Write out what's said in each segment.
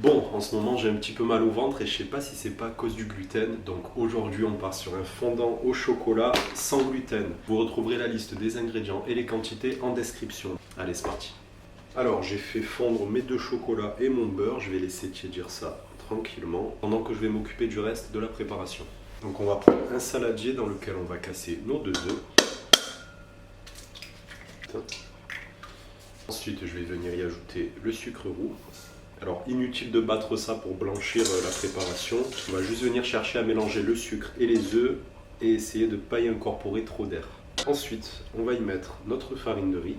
Bon, en ce moment j'ai un petit peu mal au ventre et je sais pas si c'est pas à cause du gluten. Donc aujourd'hui on part sur un fondant au chocolat sans gluten. Vous retrouverez la liste des ingrédients et les quantités en description. Allez, c'est parti. Alors j'ai fait fondre mes deux chocolats et mon beurre. Je vais laisser tiédir ça tranquillement pendant que je vais m'occuper du reste de la préparation. Donc on va prendre un saladier dans lequel on va casser nos deux œufs. Ensuite je vais venir y ajouter le sucre roux. Alors inutile de battre ça pour blanchir la préparation, on va juste venir chercher à mélanger le sucre et les œufs et essayer de ne pas y incorporer trop d'air. Ensuite on va y mettre notre farine de riz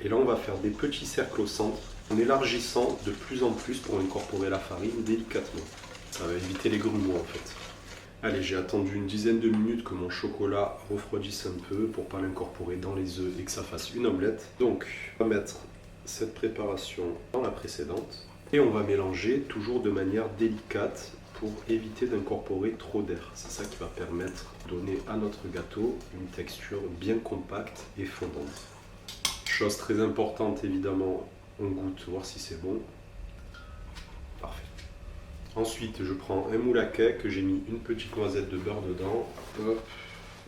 et là on va faire des petits cercles au centre en élargissant de plus en plus pour incorporer la farine délicatement. Ça va éviter les grumeaux en fait. Allez, j'ai attendu une dizaine de minutes que mon chocolat refroidisse un peu pour ne pas l'incorporer dans les œufs et que ça fasse une omelette. Donc on va mettre cette préparation dans la précédente et on va mélanger toujours de manière délicate pour éviter d'incorporer trop d'air. C'est ça qui va permettre de donner à notre gâteau une texture bien compacte et fondante. Chose très importante évidemment, on goûte voir si c'est bon. Parfait. Ensuite je prends un moule à cake, j'ai mis une petite noisette de beurre dedans. Hop,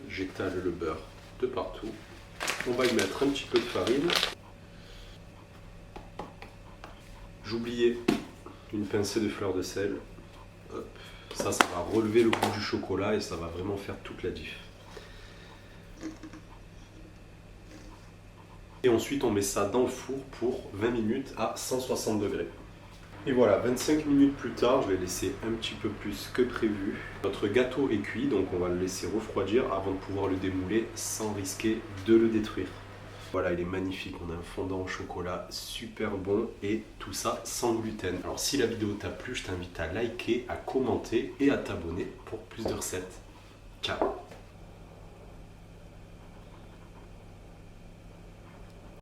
j'étale le beurre de partout. On va y mettre un petit peu de farine. J'oubliais une pincée de fleur de sel. Hop. Ça va relever le goût du chocolat et ça va vraiment faire toute la diff. Et ensuite on met ça dans le four pour 20 minutes à 160 degrés. Et voilà, 25 minutes plus tard, je l'ai laissé un petit peu plus que prévu. Notre gâteau est cuit, donc on va le laisser refroidir avant de pouvoir le démouler sans risquer de le détruire. Voilà, il est magnifique, on a un fondant au chocolat super bon et tout ça sans gluten. Alors si la vidéo t'a plu, je t'invite à liker, à commenter et à t'abonner pour plus de recettes. Ciao!